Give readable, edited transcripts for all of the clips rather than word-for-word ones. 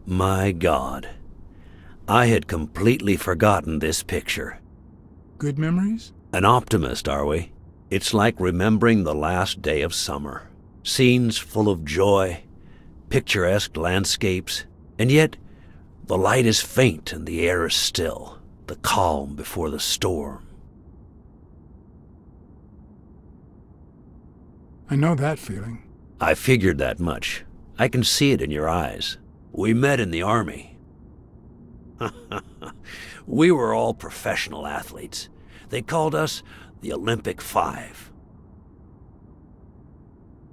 My God. I had completely forgotten this picture. Good memories? An optimist, are we? It's like remembering the last day of summer. Scenes full of joy, picturesque landscapes, and yet the light is faint and the air is still, the calm before the storm. I know that feeling. I figured that much. I can see it in your eyes. We met in the Army. We were all professional athletes. They called us the Olympic Five.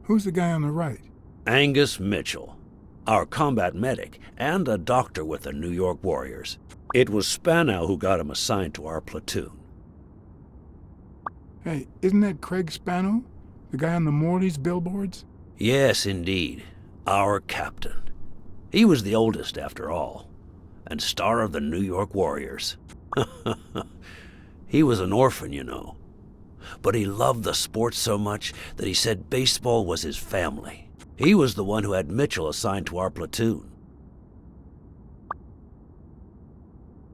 Who's the guy on the right? Angus Mitchell, our combat medic, and a doctor with the New York Warriors. It was Spanow who got him assigned to our platoon. Hey, isn't that Craig Spano? The guy on the Morley's billboards? Yes, indeed. Our captain. He was the oldest, after all, and star of the New York Warriors. He was an orphan, you know. But he loved the sport so much that he said baseball was his family. He was the one who had Mitchell assigned to our platoon.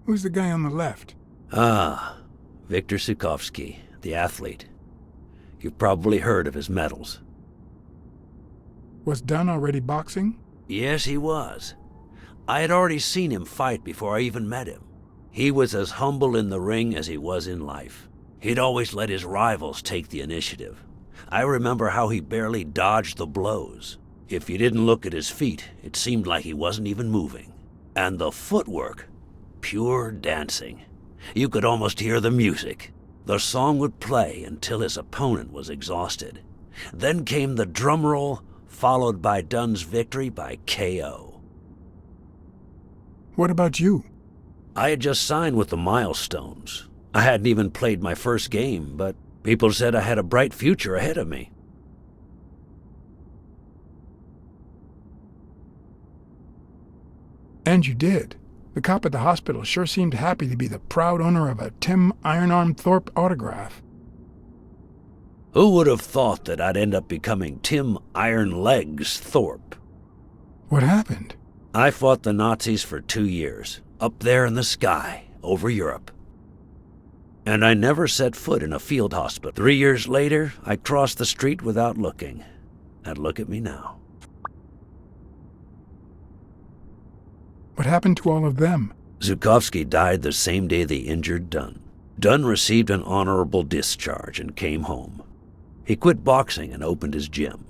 Who's the guy on the left? Ah, Viktor Sukovsky, the athlete. You've probably heard of his medals. Was Dunn already boxing? Yes, he was. I had already seen him fight before I even met him. He was as humble in the ring as he was in life. He'd always let his rivals take the initiative. I remember how he barely dodged the blows. If you didn't look at his feet, it seemed like he wasn't even moving. And the footwork, pure dancing. You could almost hear the music. The song would play until his opponent was exhausted. Then came the drum roll, followed by Dunn's victory by KO. What about you? I had just signed with the Milestones. I hadn't even played my first game, but people said I had a bright future ahead of me. And you did. The cop at the hospital sure seemed happy to be the proud owner of a Tim Ironarm Thorpe autograph. Who would have thought that I'd end up becoming Tim Iron Legs Thorpe? What happened? I fought the Nazis for 2 years, up there in the sky, over Europe. And I never set foot in a field hospital. 3 years later, I crossed the street without looking. And look at me now. What happened to all of them? Zukovsky died the same day they injured Dunn. Dunn received an honorable discharge and came home. He quit boxing and opened his gym.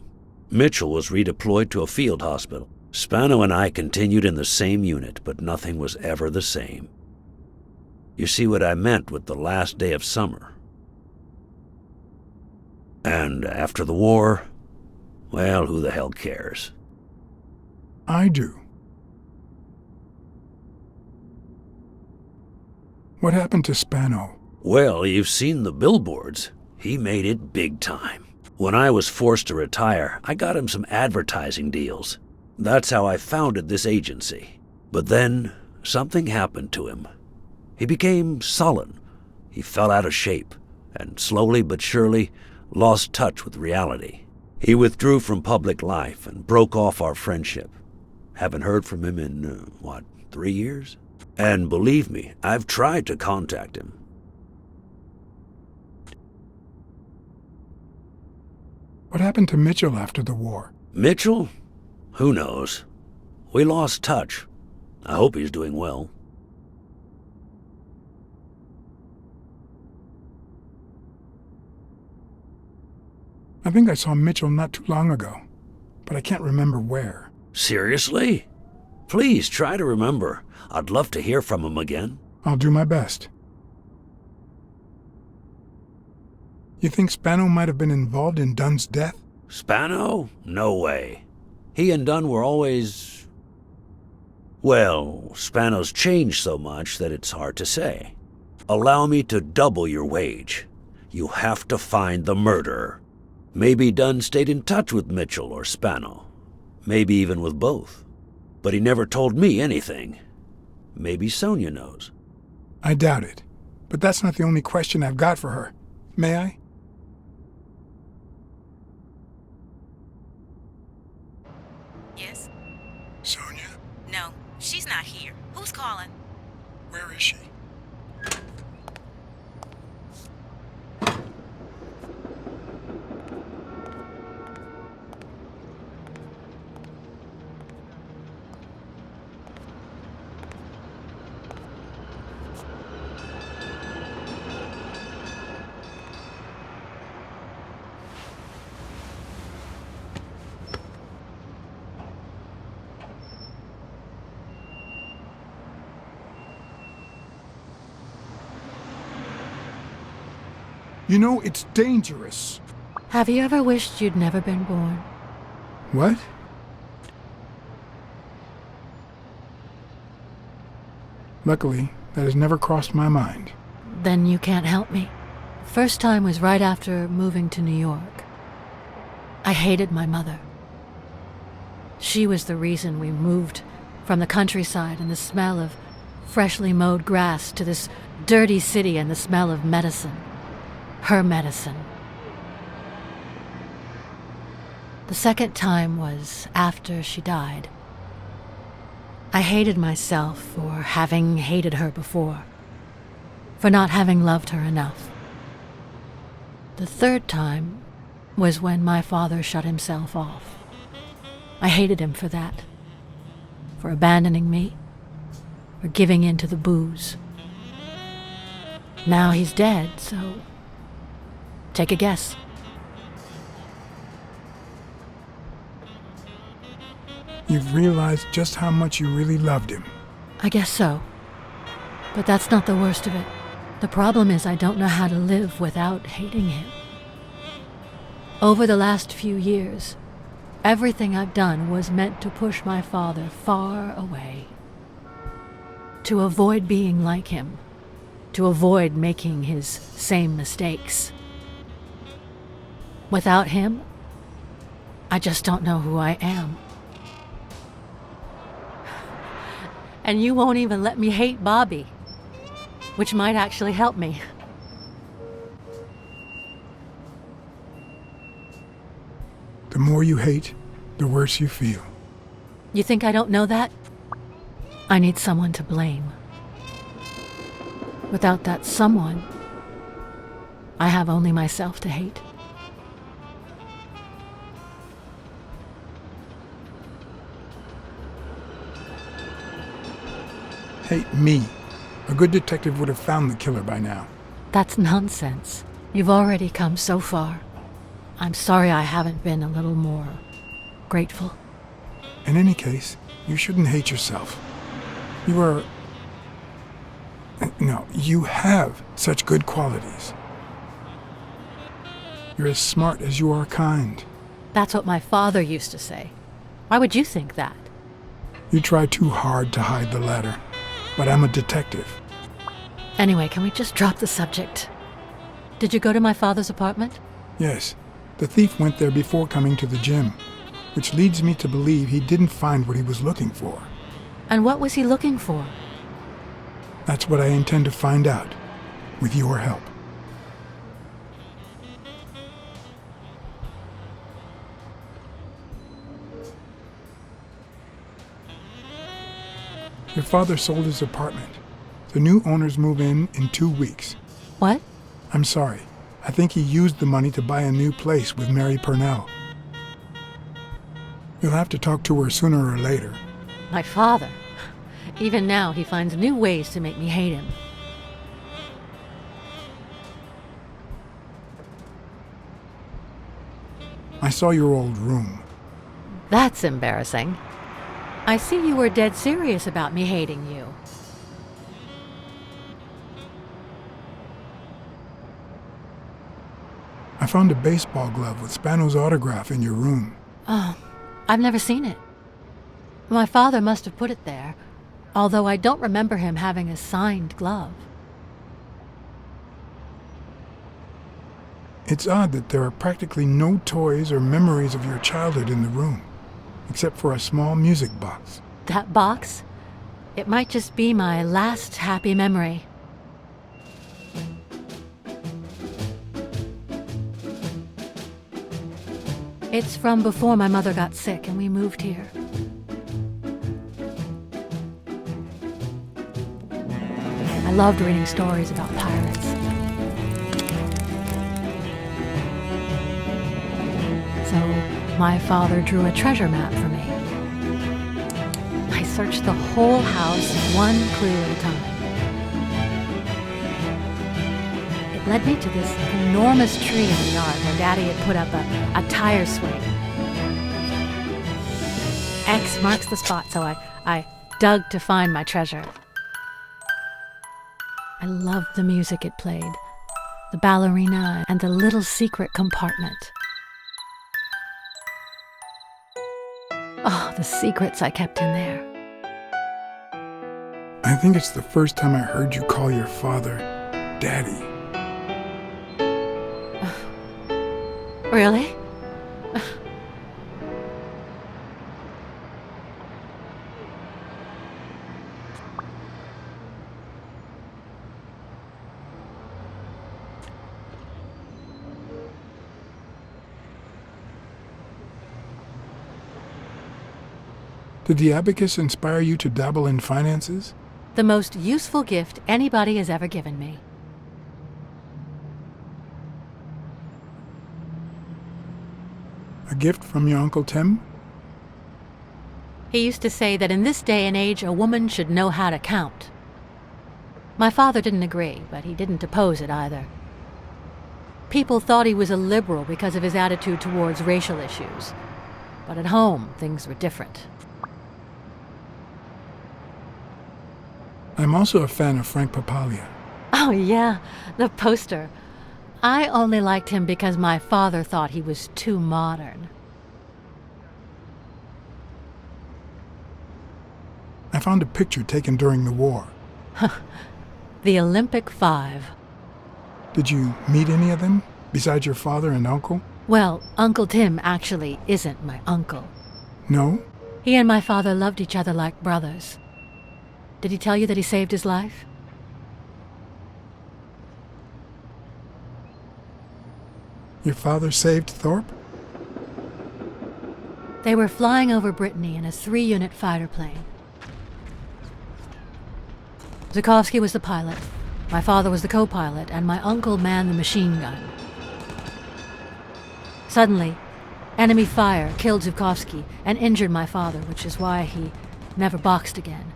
Mitchell was redeployed to a field hospital. Spano and I continued in the same unit, but nothing was ever the same. You see what I meant with the last day of summer. And after the war, well, who the hell cares? I do. What happened to Spano? Well, you've seen the billboards. He made it big time. When I was forced to retire, I got him some advertising deals. That's how I founded this agency. But then, something happened to him. He became sullen. He fell out of shape, and slowly but surely lost touch with reality. He withdrew from public life and broke off our friendship. Haven't heard from him in, 3 years? And believe me, I've tried to contact him. What happened to Mitchell after the war? Mitchell? Who knows? We lost touch. I hope he's doing well. I think I saw Mitchell not too long ago, but I can't remember where. Seriously? Please try to remember. I'd love to hear from him again. I'll do my best. You think Spano might have been involved in Dunn's death? Spano? No way. He and Dunn were always... Well, Spano's changed so much that it's hard to say. Allow me to double your wage. You have to find the murderer. Maybe Dunn stayed in touch with Mitchell or Spano. Maybe even with both. But he never told me anything. Maybe Sonia knows. I doubt it. But that's not the only question I've got for her. May I? Yes? Sonia? No, calling. Where is she? You know, it's dangerous. Have you ever wished you'd never been born? What? Luckily, that has never crossed my mind. Then you can't help me. First time was right after moving to New York. I hated my mother. She was the reason we moved from the countryside and the smell of freshly mowed grass to this dirty city and the smell of medicine. Her medicine. The second time was after she died. I hated myself for having hated her before, for not having loved her enough. The third time was when my father shut himself off. I hated him for that, for abandoning me, for giving in to the booze. Now he's dead, so take a guess. You've realized just how much you really loved him. I guess so. But that's not the worst of it. The problem is I don't know how to live without hating him. Over the last few years, everything I've done was meant to push my father far away. To avoid being like him. To avoid making his same mistakes. Without him, I just don't know who I am. And you won't even let me hate Bobby, which might actually help me. The more you hate, the worse you feel. You think I don't know that? I need someone to blame. Without that someone, I have only myself to hate. Hate me. A good detective would have found the killer by now. That's nonsense. You've already come so far. I'm sorry I haven't been a little more grateful. In any case, you shouldn't hate yourself. You are... No, you have such good qualities. You're as smart as you are kind. That's what my father used to say. Why would you think that? You try too hard to hide the latter. But I'm a detective. Anyway, can we just drop the subject? Did you go to my father's apartment? Yes. The thief went there before coming to the gym, which leads me to believe he didn't find what he was looking for. And what was he looking for? That's what I intend to find out, with your help. Your father sold his apartment. The new owners move in 2 weeks. What? I'm sorry. I think he used the money to buy a new place with Mary Purnell. You'll have to talk to her sooner or later. My father. Even now, he finds new ways to make me hate him. I saw your old room. That's embarrassing. I see you were dead serious about me hating you. I found a baseball glove with Spano's autograph in your room. Oh, I've never seen it. My father must have put it there, although I don't remember him having a signed glove. It's odd that there are practically no toys or memories of your childhood in the room, except for a small music box. That box? It might just be my last happy memory. It's from before my mother got sick and we moved here. loved reading stories about pirates. So my father drew a treasure map for me. I searched the whole house, one clue at a time. It led me to this enormous tree in the yard where Daddy had put up a tire swing. X marks the spot, so I dug to find my treasure. I loved the music it played, the ballerina and the little secret compartment. Oh, the secrets I kept in there. I think it's the first time I heard you call your father Daddy. Really? Did the abacus inspire you to dabble in finances? The most useful gift anybody has ever given me. A gift from your Uncle Tim? He used to say that in this day and age, a woman should know how to count. My father didn't agree, but he didn't oppose it either. People thought he was a liberal because of his attitude towards racial issues. But at home, things were different. I'm also a fan of Frank Papalia. Oh yeah, the poster. I only liked him because my father thought he was too modern. I found a picture taken during the war. The Olympic Five. Did you meet any of them, besides your father and uncle? Well, Uncle Tim actually isn't my uncle. No? He and my father loved each other like brothers. Did he tell you that he saved his life? Your father saved Thorpe? They were flying over Brittany in a 3-unit fighter plane. Zukovsky was the pilot, my father was the co-pilot, and my uncle manned the machine gun. Suddenly, enemy fire killed Zukovsky and injured my father, which is why he never boxed again.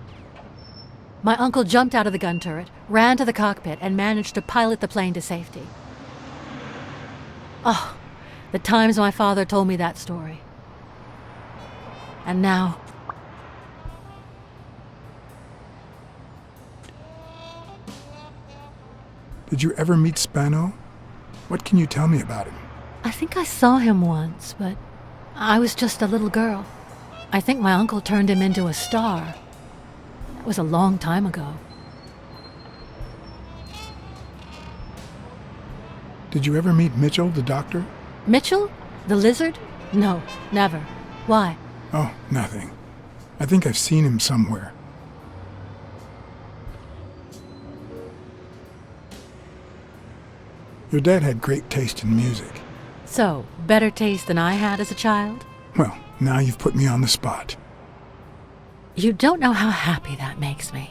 My uncle jumped out of the gun turret, ran to the cockpit, and managed to pilot the plane to safety. Oh, the times my father told me that story. And now... Did you ever meet Spano? What can you tell me about him? I think I saw him once, but I was just a little girl. I think my uncle turned him into a star. That was a long time ago. Did you ever meet Mitchell, the doctor? Mitchell? The lizard? No, never. Why? Oh, nothing. I think I've seen him somewhere. Your dad had great taste in music. So, better taste than I had as a child? Well, now you've put me on the spot. You don't know how happy that makes me.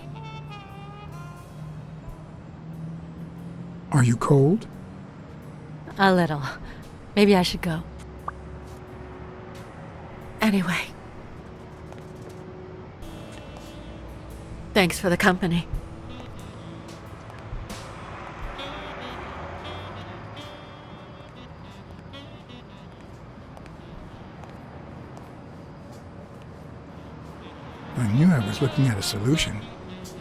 Are you cold? A little. Maybe I should go. Anyway. Thanks for the company. I knew I was looking at a solution,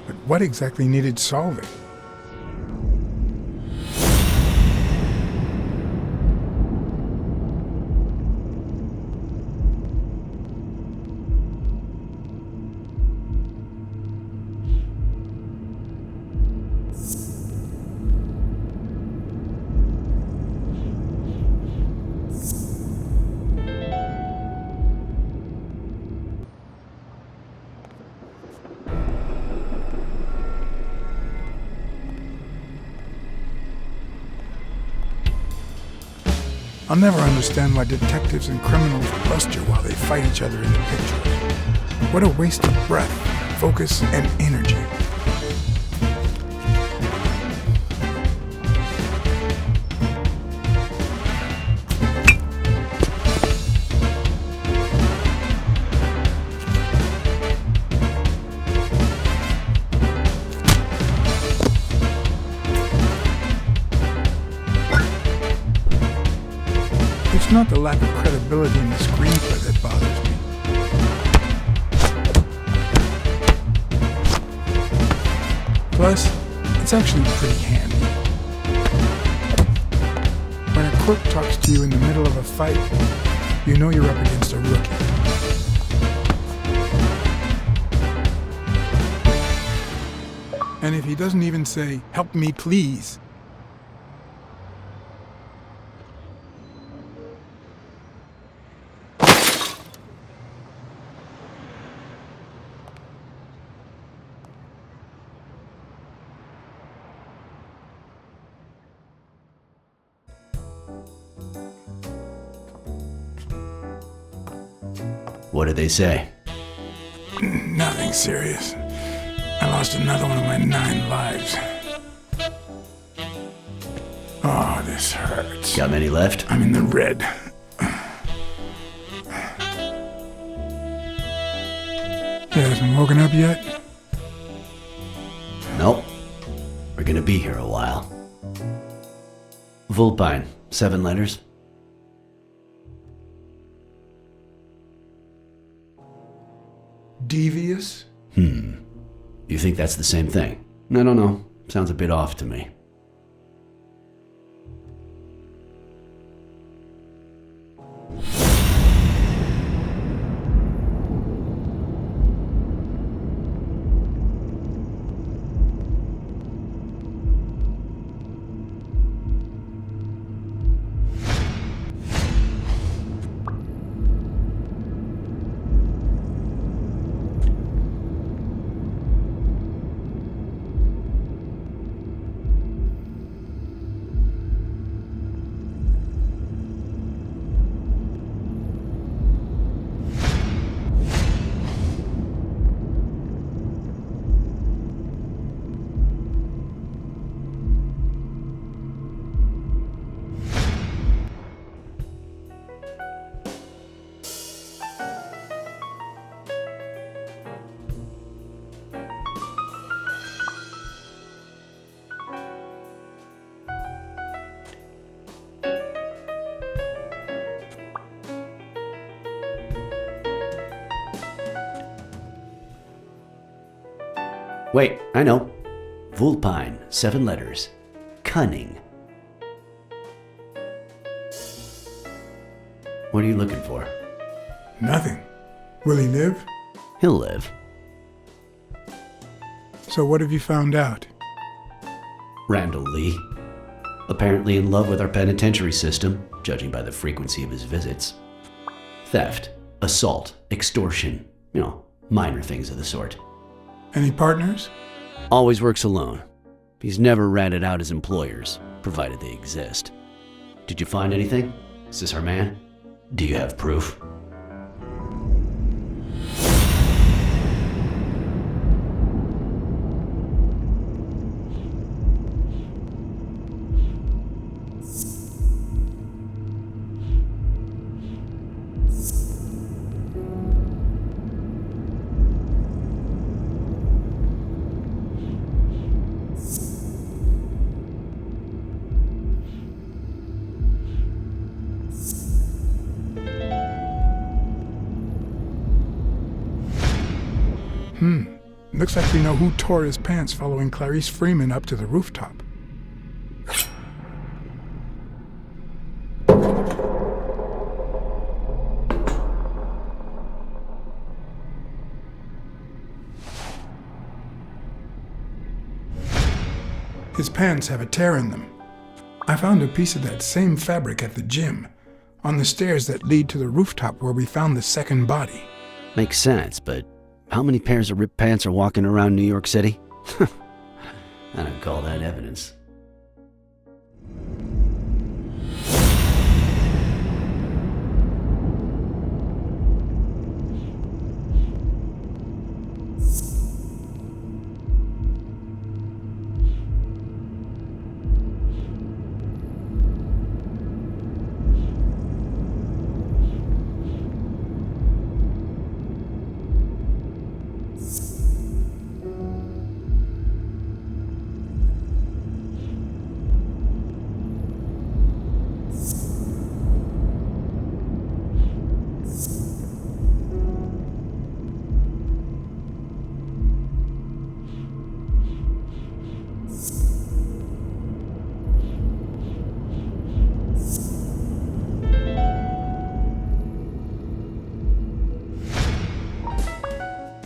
but what exactly needed solving? I'll never understand why detectives and criminals bust you while they fight each other in the picture. What a waste of breath, focus, and energy. It's not the lack of credibility in the screenplay that bothers me. Plus, it's actually pretty handy. When a crook talks to you in the middle of a fight, you know you're up against a rookie. And if he doesn't even say, "Help me, please," What did they say? nothing serious. I lost another one of my 9 lives. Oh, this hurts. Got many left? I'm in the red. You hasn't woken up yet? Nope. We're gonna be here a while. Vulpine, 7 letters. Devious? You think that's the same thing? I don't know. Sounds a bit off to me. Wait, I know. Vulpine, 7 letters. Cunning. What are you looking for? Nothing. Will he live? He'll live. So what have you found out? Randall Lee. Apparently in love with our penitentiary system, judging by the frequency of his visits. Theft, assault, extortion, minor things of the sort. Any partners? Always works alone. He's never ratted out his employers, provided they exist. Did you find anything? Is this our man? Do you have proof? Looks like we know who tore his pants following Clarice Freeman up to the rooftop. His pants have a tear in them. I found a piece of that same fabric at the gym, on the stairs that lead to the rooftop where we found the second body. Makes sense, but how many pairs of ripped pants are walking around New York City? I don't call that evidence.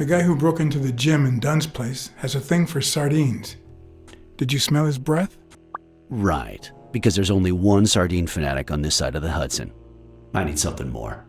The guy who broke into the gym in Dunn's place has a thing for sardines. Did you smell his breath? Right, because there's only one sardine fanatic on this side of the Hudson. I need something more.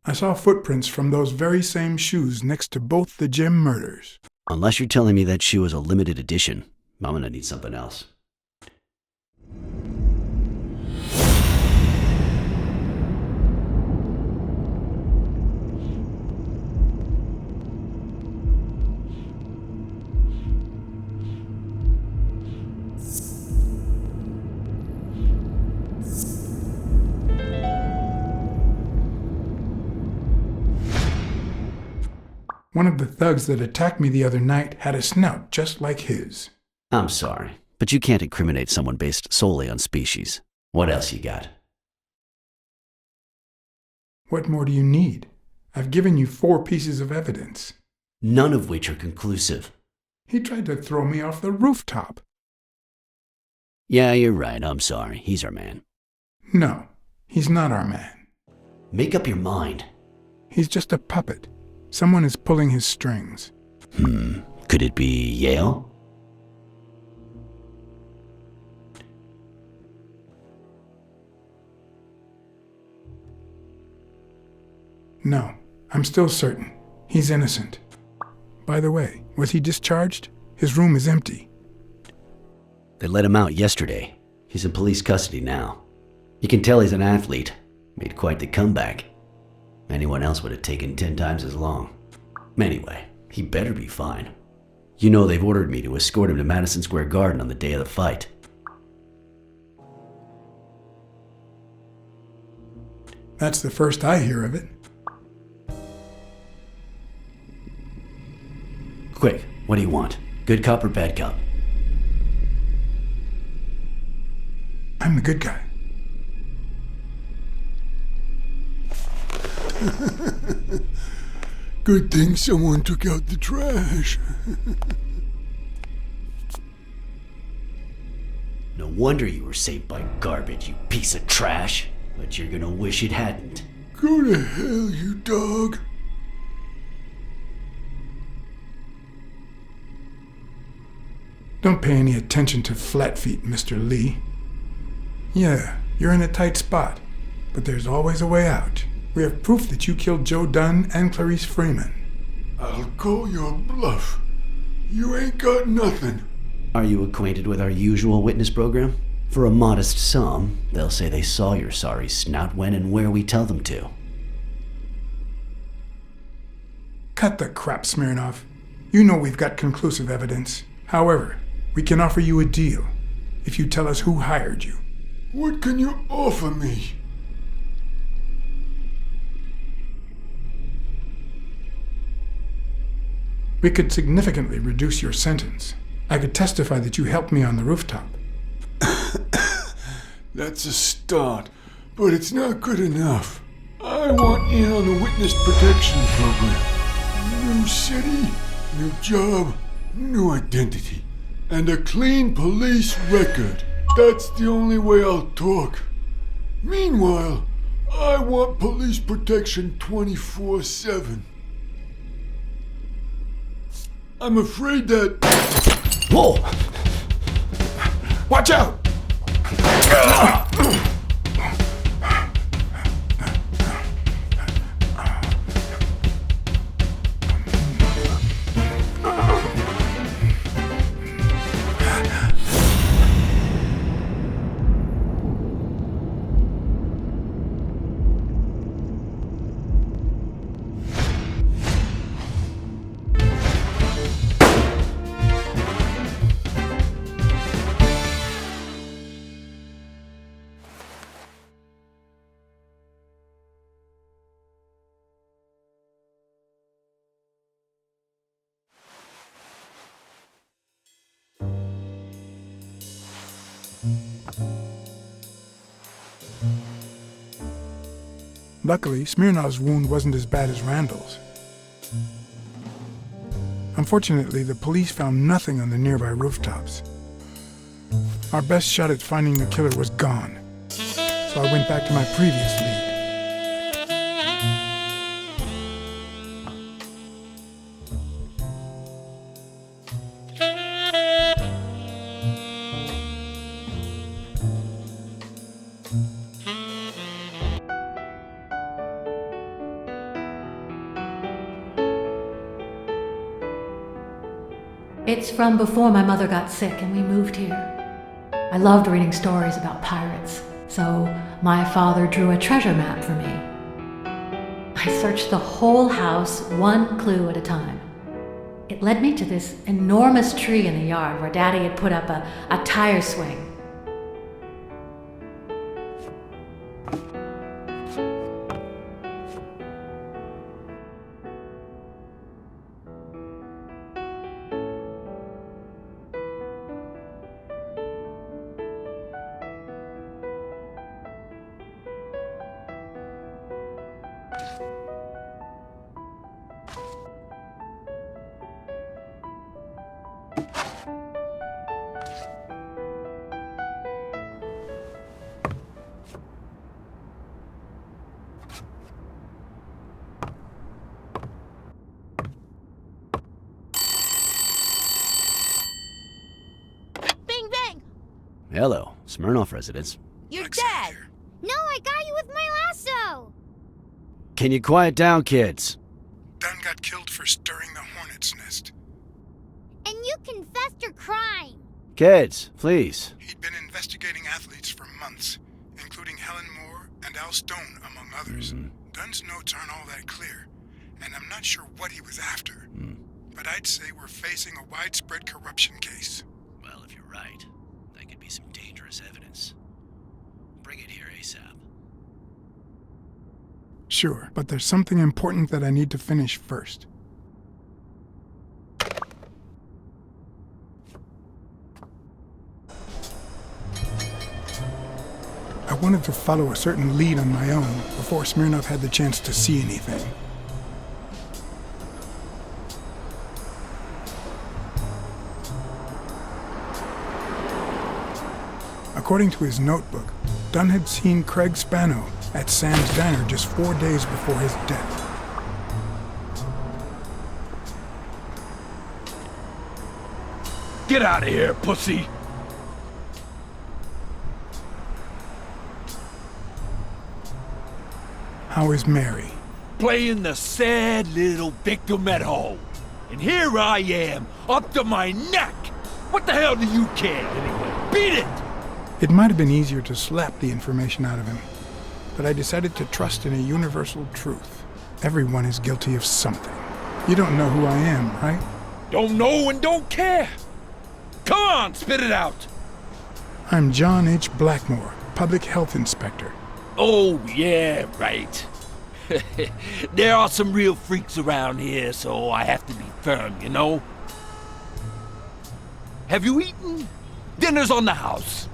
I saw footprints from those very same shoes next to both the gym murders. Unless you're telling me that shoe is a limited edition, I'm gonna need something else. One of the thugs that attacked me the other night had a snout just like his. I'm sorry, but you can't incriminate someone based solely on species. What else you got? What more do you need? I've given you 4 pieces of evidence. None of which are conclusive. He tried to throw me off the rooftop. Yeah, you're right, I'm sorry. He's our man. No, he's not our man. Make up your mind. He's just a puppet. Someone is pulling his strings. Could it be Yale? No, I'm still certain. He's innocent. By the way, was he discharged? His room is empty. They let him out yesterday. He's in police custody now. You can tell he's an athlete. Made quite the comeback. Anyone else would have taken 10 times as long. Anyway, he better be fine. You know they've ordered me to escort him to Madison Square Garden on the day of the fight. That's the first I hear of it. Quick, what do you want? Good cop or bad cop? I'm the good guy. Good thing someone took out the trash. No wonder you were saved by garbage, you piece of trash. But you're gonna wish it hadn't. Go to hell, you dog. Don't pay any attention to flat feet, Mr. Lee. Yeah, you're in a tight spot, but there's always a way out. We have proof that you killed Joe Dunn and Clarice Freeman. I'll call your bluff. You ain't got nothing. Are you acquainted with our usual witness program? For a modest sum, they'll say they saw your sorry snout when and where we tell them to. Cut the crap, Smirnoff. You know we've got conclusive evidence. However, we can offer you a deal if you tell us who hired you. What can you offer me? We could significantly reduce your sentence. I could testify that you helped me on the rooftop. That's a start, but it's not good enough. I want in on the witness protection program. New city, new job, new identity, and a clean police record. That's the only way I'll talk. Meanwhile, I want police protection 24/7. I'm afraid that... Whoa! Watch out! Luckily, Smirnov's wound wasn't as bad as Randall's. Unfortunately, the police found nothing on the nearby rooftops. Our best shot at finding the killer was gone, so I went back to my previous lead. It's from before my mother got sick and we moved here. I loved reading stories about pirates, so my father drew a treasure map for me. I searched the whole house, one clue at a time. It led me to this enormous tree in the yard where Daddy had put up a tire swing. Hello, Smirnoff residence. You're Blacksad dead! here. No, I got you with my lasso! Can you quiet down, kids? Dunn got killed for stirring the hornet's nest. And you confessed your crime! Kids, please. He'd been investigating athletes for months, including Helen Moore and Al Stone, among others. Dunn's notes aren't all that clear, and I'm not sure what he was after. But I'd say we're facing a widespread corruption case. Well, if you're right, that could be some dangerous evidence. Bring it here ASAP. Sure, but there's something important that I need to finish first. I wanted to follow a certain lead on my own before Smirnov had the chance to see anything. According to his notebook, Dunn had seen Craig Spano at Sam's Diner just 4 days before his death. Get out of here, pussy! How is Mary? Playing the sad little victim at home. And here I am, up to my neck! What the hell do you care, anyway? Beat it! It might have been easier to slap the information out of him, but I decided to trust in a universal truth. Everyone is guilty of something. You don't know who I am, right? Don't know and don't care! Come on, spit it out! I'm John H. Blackmore, Public Health Inspector. Oh, yeah, right. There are some real freaks around here, so I have to be firm, you know? Have you eaten? Dinner's on the house.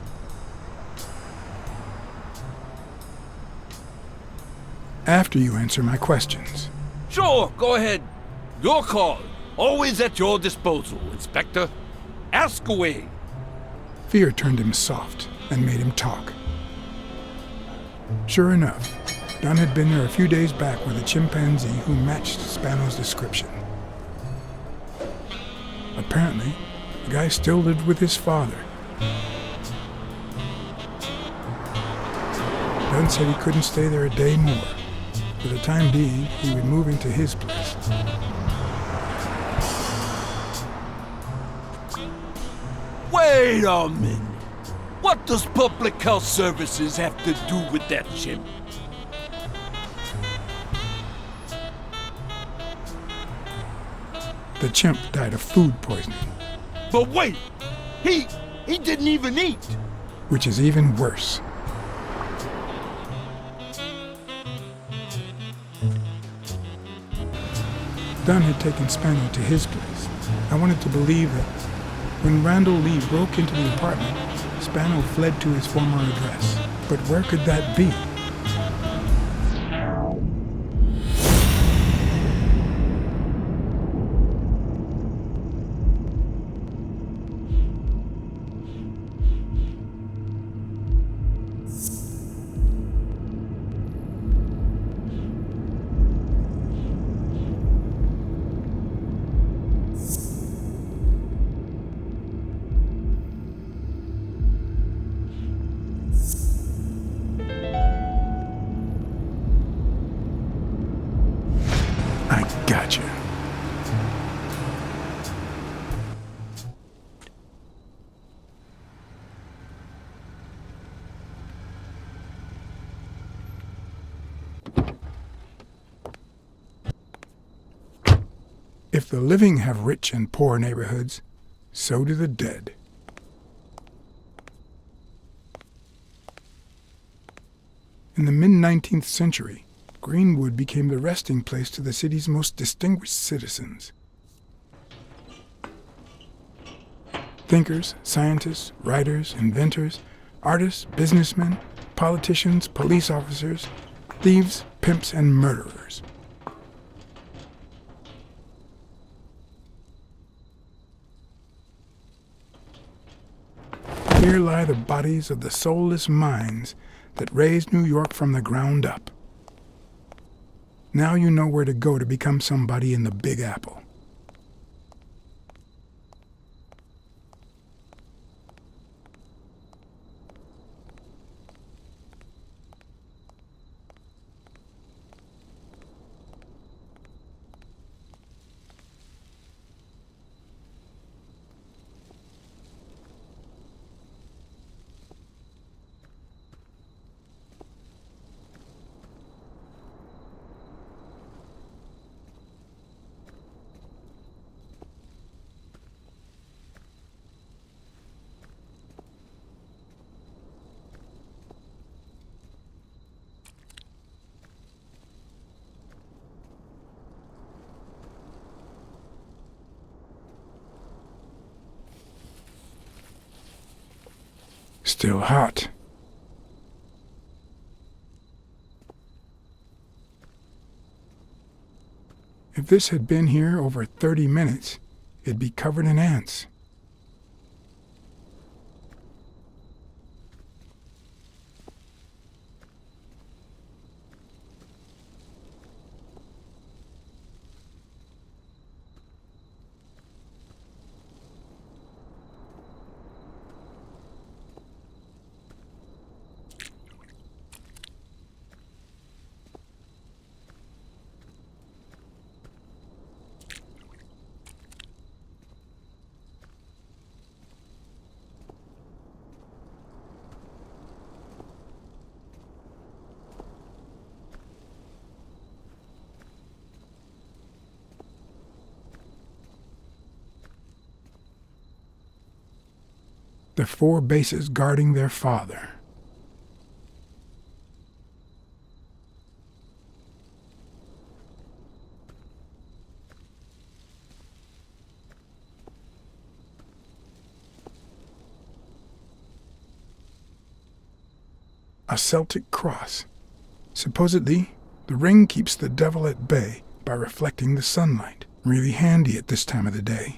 After you answer my questions. Sure, go ahead. Your call. Always at your disposal, Inspector. Ask away. Fear turned him soft and made him talk. Sure enough, Dunn had been there a few days back with a chimpanzee who matched Spano's description. Apparently, the guy still lived with his father. Dunn said he couldn't stay there a day more. For the time being, he would move into his place. Wait a minute. What does Public Health Services have to do with that chimp? The chimp died of food poisoning, But wait! He didn't even eat! which is even worse. Dunn had taken Spano to his place. I wanted to believe that when Randall Lee broke into the apartment, Spano fled to his former address. But where could that be? I gotcha. If the living have rich and poor neighborhoods, so do the dead. In the mid-19th century, Greenwood became the resting place to the city's most distinguished citizens. Thinkers, scientists, writers, inventors, artists, businessmen, politicians, police officers, thieves, pimps, and murderers. Here lie the bodies of the soulless minds that raised New York from the ground up. Now you know where to go to become somebody in the Big Apple. Still hot. If this had been here over 30 minutes, it'd be covered in ants. The 4 bases guarding their father. A Celtic cross. Supposedly, the ring keeps the devil at bay by reflecting the sunlight. Really handy at this time of the day.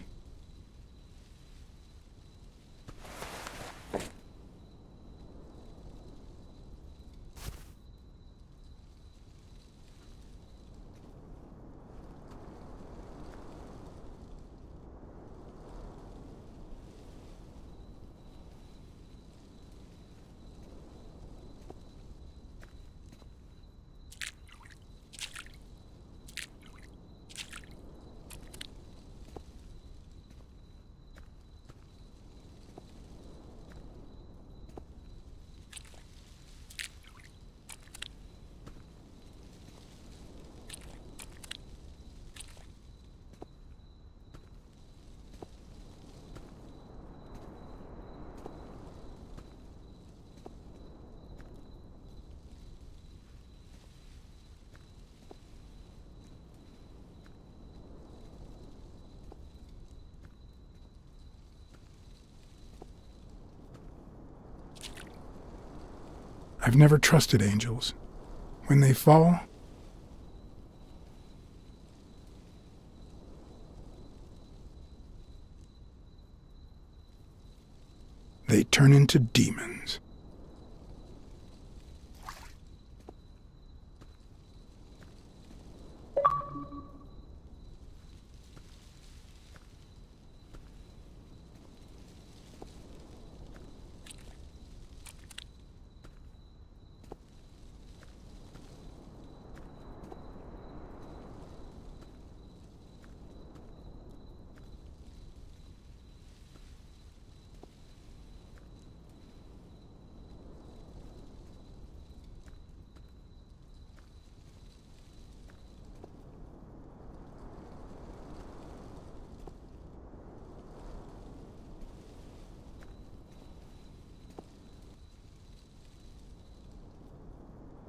I've never trusted angels. When they fall, they turn into demons.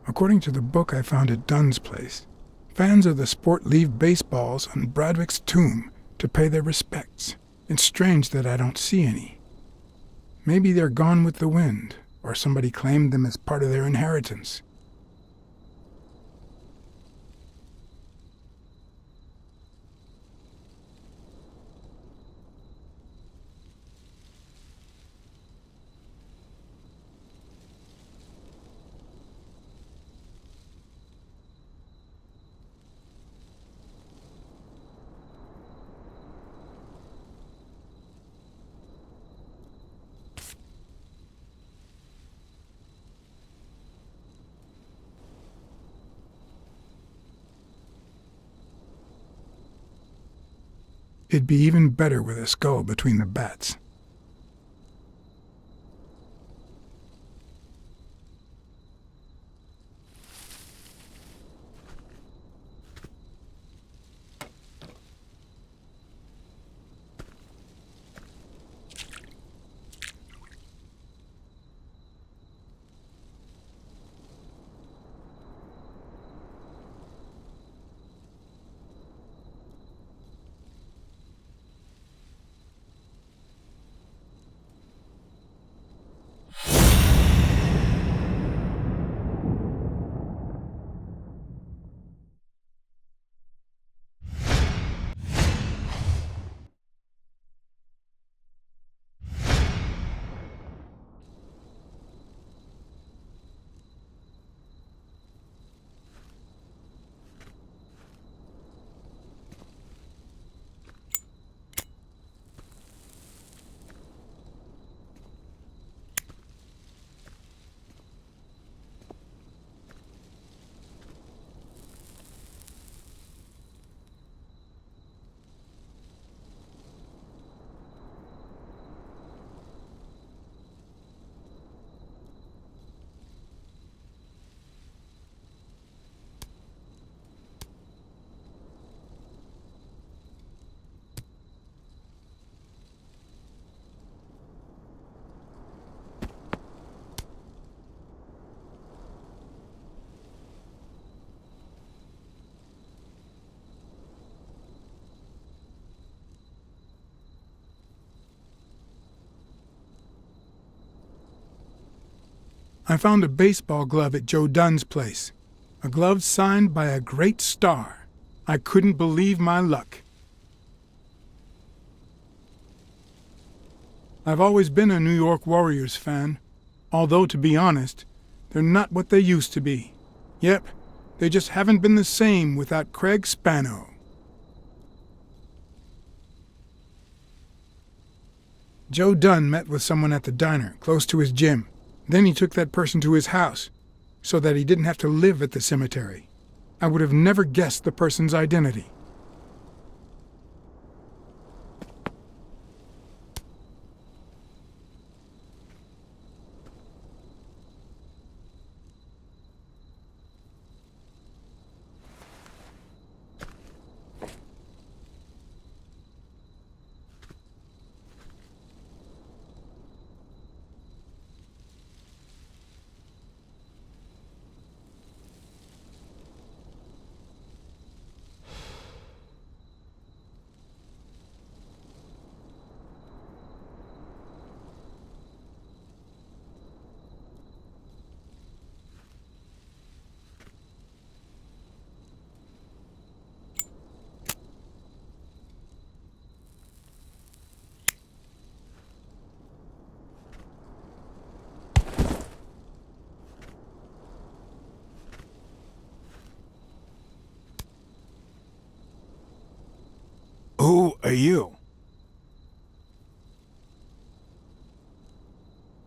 According to the book I found at Dunn's place, fans of the sport leave baseballs on Bradwick's tomb to pay their respects. It's strange that I don't see any. Maybe they're gone with the wind, or somebody claimed them as part of their inheritance. It'd be even better with a skull between the bats. I found a baseball glove at Joe Dunn's place. A glove signed by a great star. I couldn't believe my luck. I've always been a New York Warriors fan, although, to be honest, they're not what they used to be. Yep, they just haven't been the same without Craig Spano. Joe Dunn met with someone at the diner, close to his gym. Then he took that person to his house, so that he didn't have to live at the cemetery. I would have never guessed the person's identity. you?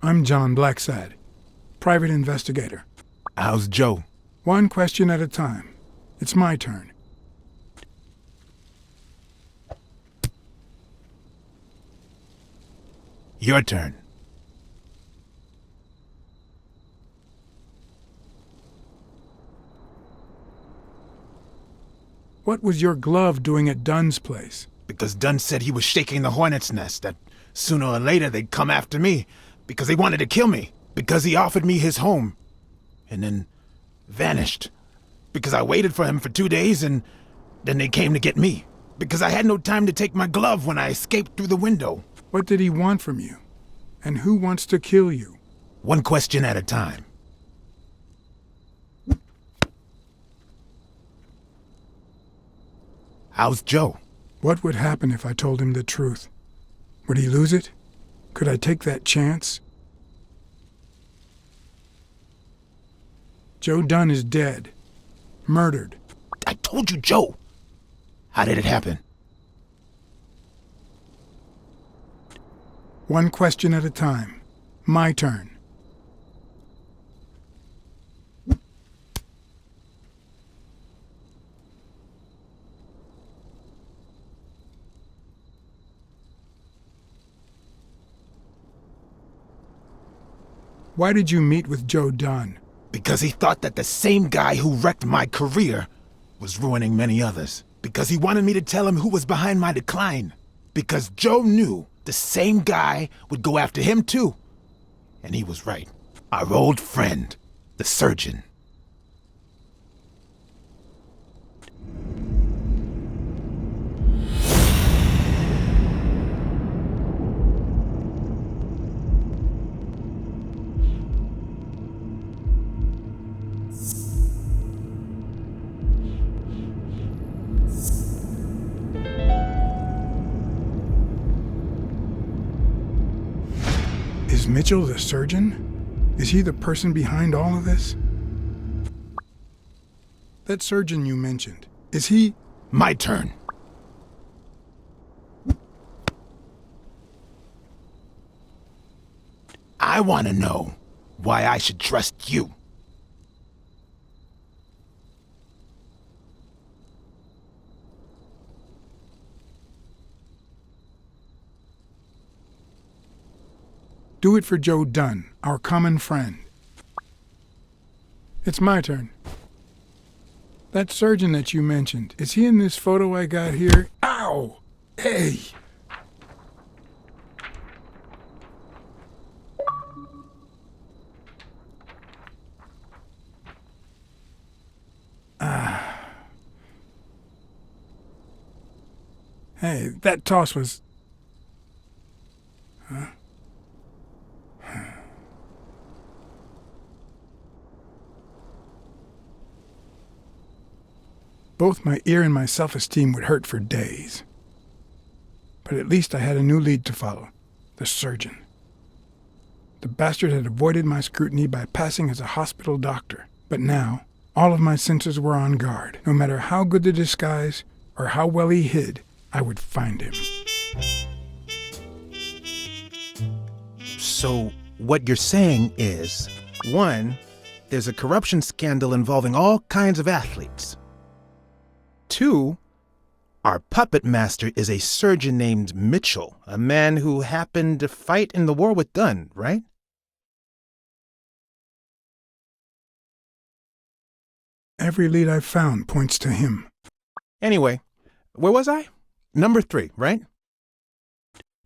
I'm John Blacksad, private investigator. How's Joe? One question at a time. It's my turn. Your turn. What was your glove doing at Dunn's place? Because Dunn said he was shaking the hornet's nest, that sooner or later they'd come after me, because they wanted to kill me, because he offered me his home, and then vanished, because I waited for him for 2 days, and then they came to get me, because I had no time to take my glove when I escaped through the window. What did he want from you? And who wants to kill you? One question at a time. How's Joe? What would happen if I told him the truth? Would he lose it? Could I take that chance? Joe Dunn is dead. Murdered. I told you, Joe. How did it happen? One question at a time. My turn. Why did you meet with Joe Dunn? Because he thought that the same guy who wrecked my career was ruining many others. Because he wanted me to tell him who was behind my decline. Because Joe knew the same guy would go after him too. And he was right. Our old friend, the surgeon. Is Mitchell the surgeon? Is he the person behind all of this? That surgeon you mentioned, is he... My turn. I want to know why I should trust you. Do it for Joe Dunn, our common friend. It's my turn. That surgeon that you mentioned, is he in this photo I got here? Ow! Hey! Hey, that toss was... Huh? Both my ear and my self-esteem would hurt for days. But at least I had a new lead to follow, the surgeon. The bastard had avoided my scrutiny by passing as a hospital doctor. But now, all of my senses were on guard. No matter how good the disguise or how well he hid, I would find him. So, what you're saying is, 1, there's a corruption scandal involving all kinds of athletes. 2, our puppet master is a surgeon named Mitchell, a man who happened to fight in the war with Dunn, right? Every lead I've found points to him. Anyway, where was I? Number 3, right?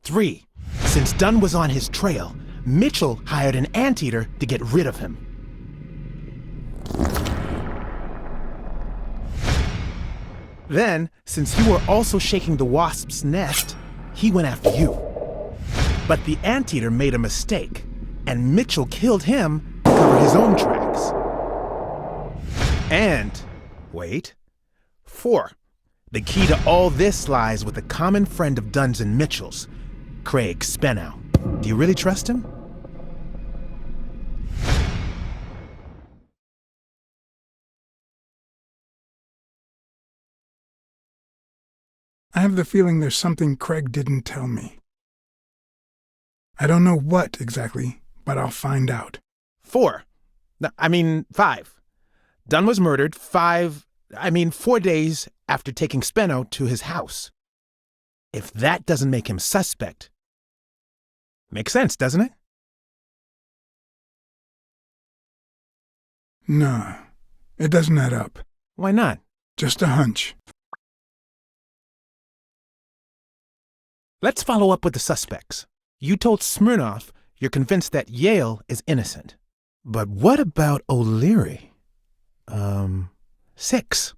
3. Since Dunn was on his trail, Mitchell hired an anteater to get rid of him. Then, since you were also shaking the wasp's nest, he went after you. But the anteater made a mistake, and Mitchell killed him to cover his own tracks. And, wait, 4. The key to all this lies with a common friend of Dunn's and Mitchell's, Craig Spenow. Do you really trust him? I have the feeling there's something Craig didn't tell me. I don't know what exactly, but I'll find out. 4. No, I mean 5. Dunn was murdered 4 days after taking Spenno to his house. If that doesn't make him suspect, makes sense, doesn't it? No, it doesn't add up. Why not? Just a hunch. Let's follow up with the suspects. You told Smirnoff you're convinced that Yale is innocent. But what about O'Leary? 6.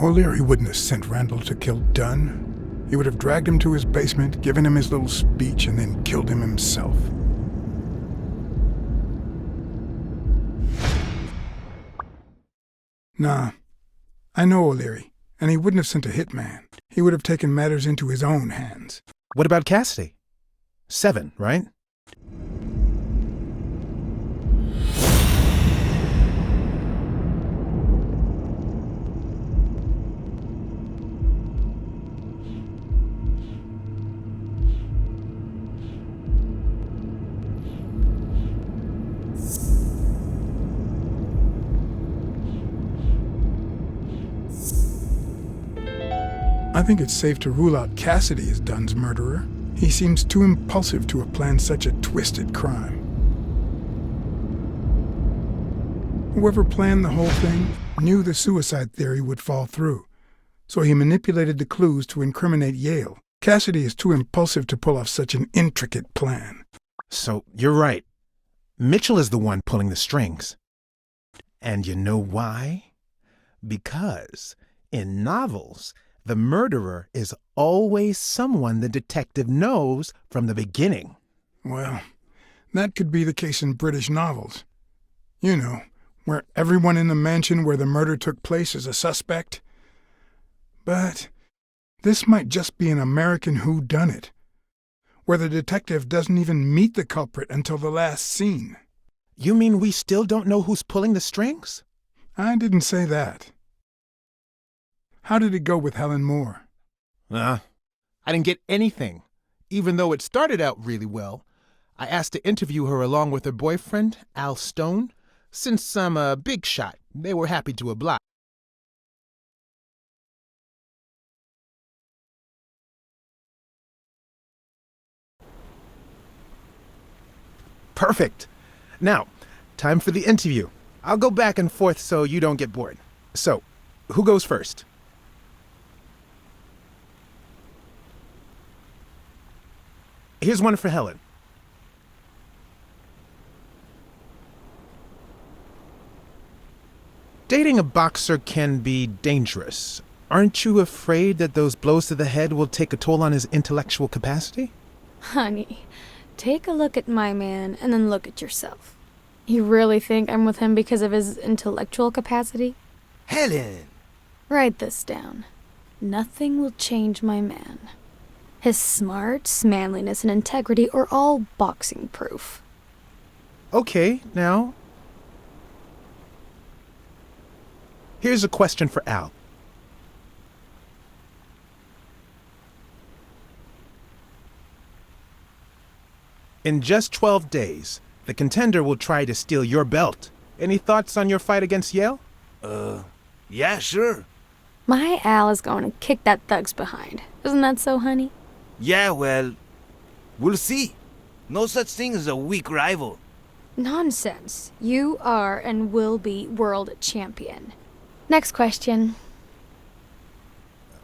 O'Leary wouldn't have sent Randall to kill Dunn. He would have dragged him to his basement, given him his little speech, and then killed him himself. Nah, I know O'Leary, and he wouldn't have sent a hitman. He would have taken matters into his own hands. What about Cassidy? 7, right? I think it's safe to rule out Cassidy as Dunn's murderer. He seems too impulsive to have planned such a twisted crime. Whoever planned the whole thing knew the suicide theory would fall through, so he manipulated the clues to incriminate Yale. Cassidy is too impulsive to pull off such an intricate plan. So, you're right. Mitchell is the one pulling the strings. And you know why? Because in novels, the murderer is always someone the detective knows from the beginning. Well, that could be the case in British novels. You know, where everyone in the mansion where the murder took place is a suspect. But this might just be an American whodunit, where the detective doesn't even meet the culprit until the last scene. You mean we still don't know who's pulling the strings? I didn't say that. How did it go with Helen Moore? I didn't get anything, even though it started out really well. I asked to interview her along with her boyfriend, Al Stone. Since I'm a big shot, they were happy to oblige. Perfect. Now, time for the interview. I'll go back and forth so you don't get bored. So, who goes first? Here's one for Helen. Dating a boxer can be dangerous. Aren't you afraid that those blows to the head will take a toll on his intellectual capacity? Honey, take a look at my man and then look at yourself. You really think I'm with him because of his intellectual capacity? Helen! Write this down. Nothing will change my man. His smarts, manliness, and integrity are all boxing proof. Okay, now. Here's a question for Al. In just 12 days, the contender will try to steal your belt. Any thoughts on your fight against Yale? Yeah, sure. My Al is going to kick that thug's behind. Isn't that so, honey? Yeah, well, we'll see. No such thing as a weak rival. Nonsense. You are and will be world champion. Next question.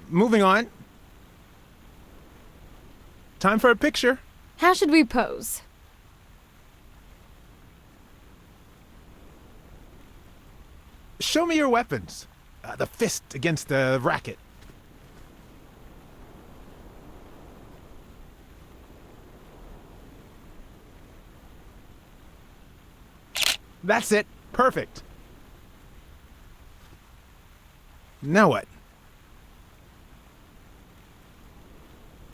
Moving on. Time for a picture. How should we pose? Show me your weapons. The fist against the racket. That's it. Perfect. Now what?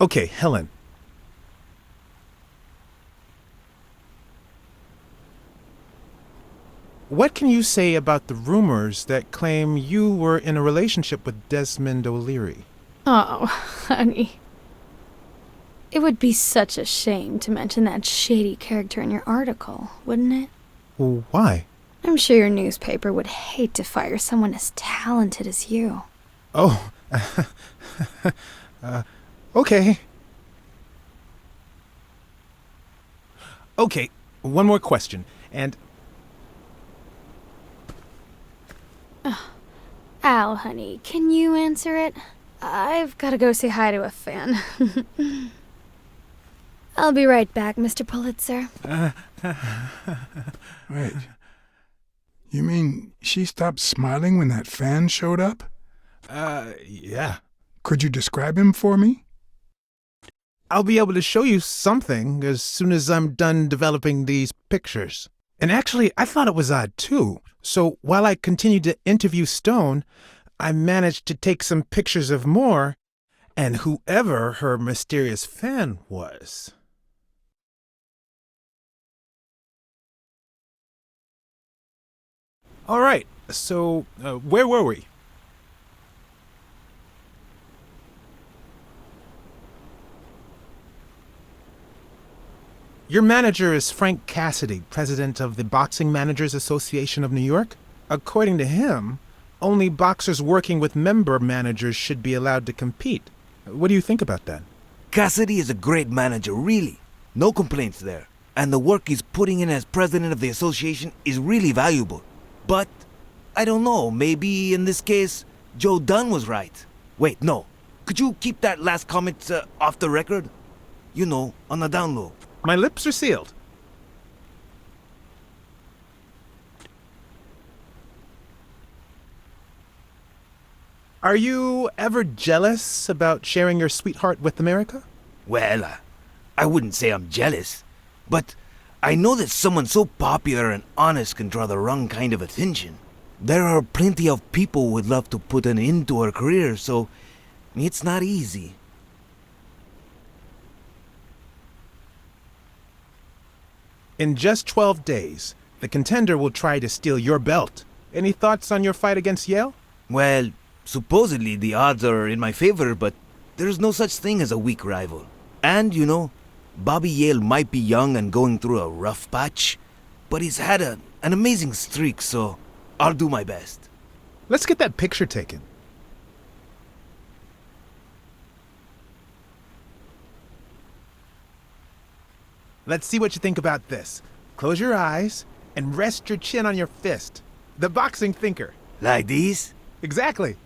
Okay, Helen. What can you say about the rumors that claim you were in a relationship with Desmond O'Leary? Oh, honey. It would be such a shame to mention that shady character in your article, wouldn't it? Well, why? I'm sure your newspaper would hate to fire someone as talented as you. Oh, okay. Okay, one more question, and... Al, honey, can you answer it? I've gotta go say hi to a fan. I'll be right back, Mr. Pulitzer. Wait. You mean she stopped smiling when that fan showed up? Yeah. Could you describe him for me? I'll be able to show you something as soon as I'm done developing these pictures. And actually, I thought it was odd too. So while I continued to interview Stone, I managed to take some pictures of Moore and whoever her mysterious fan was. All right, so where were we? Your manager is Frank Cassidy, president of the Boxing Managers Association of New York. According to him, only boxers working with member managers should be allowed to compete. What do you think about that? Cassidy is a great manager, really. No complaints there. And the work he's putting in as president of the association is really valuable. But, I don't know, maybe in this case, Joe Dunn was right. Wait, no. Could you keep that last comment off the record? You know, on the down low. My lips are sealed. Are you ever jealous about sharing your sweetheart with America? Well, I wouldn't say I'm jealous, but I know that someone so popular and honest can draw the wrong kind of attention. There are plenty of people who would love to put an end to her career, so it's not easy. In just 12 days, the contender will try to steal your belt. Any thoughts on your fight against Yale? Well, supposedly the odds are in my favor, but there's no such thing as a weak rival. And, you know, Bobby Yale might be young and going through a rough patch, but he's had an amazing streak, so I'll do my best. Let's get that picture taken. Let's see what you think about this. Close your eyes and rest your chin on your fist. The boxing thinker. Like these? Exactly.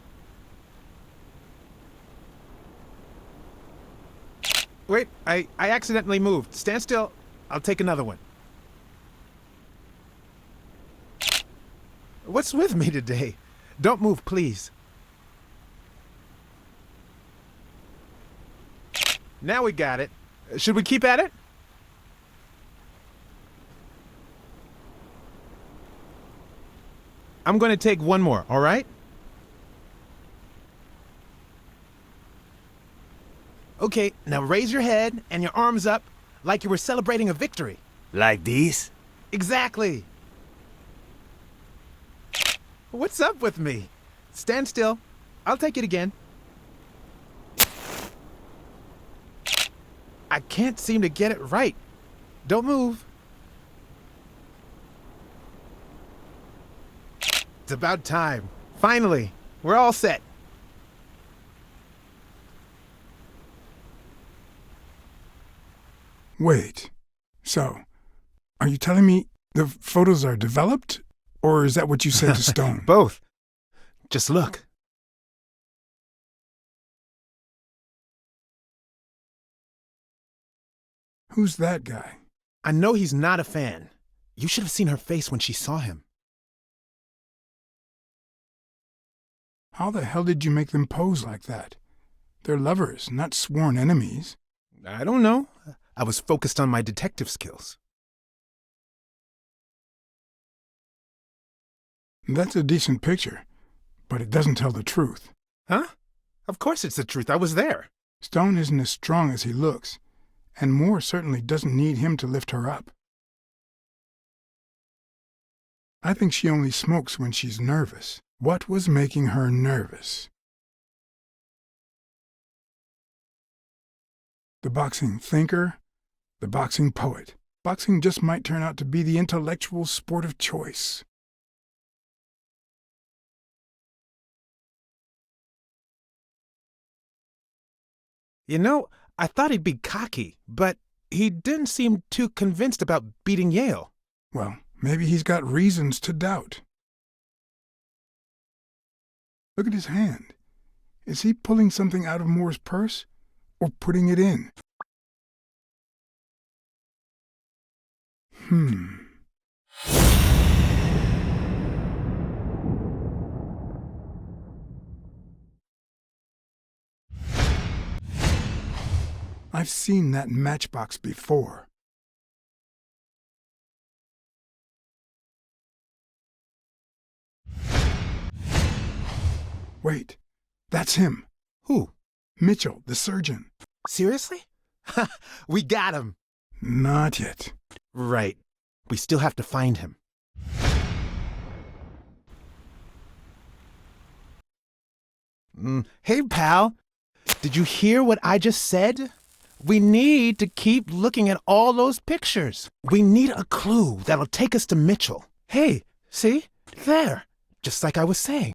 Wait, I accidentally moved. Stand still. I'll take another one. What's with me today? Don't move, please. Now we got it. Should we keep at it? I'm going to take one more, all right? Okay, now raise your head and your arms up like you were celebrating a victory. Like these? Exactly. What's up with me? Stand still. I'll take it again. I can't seem to get it right. Don't move. It's about time. Finally, we're all set. Wait. So, are you telling me the photos are developed? Or is that what you said to Stone? Both. Just look. Who's that guy? I know he's not a fan. You should have seen her face when she saw him. How the hell did you make them pose like that? They're lovers, not sworn enemies. I don't know. I was focused on my detective skills. That's a decent picture, but it doesn't tell the truth. Huh? Of course it's the truth. I was there. Stone isn't as strong as he looks, and Moore certainly doesn't need him to lift her up. I think she only smokes when she's nervous. What was making her nervous? The boxing thinker, the boxing poet. Boxing just might turn out to be the intellectual sport of choice. You know, I thought he'd be cocky, but he didn't seem too convinced about beating Yale. Well, maybe he's got reasons to doubt. Look at his hand. Is he pulling something out of Moore's purse or putting it in? I've seen that matchbox before. Wait, that's him. Who? Mitchell, the surgeon. Seriously? Ha! We got him! Not yet. Right. We still have to find him. Hey, pal. Did you hear what I just said? We need to keep looking at all those pictures. We need a clue that'll take us to Mitchell. Hey, see? There. Just like I was saying.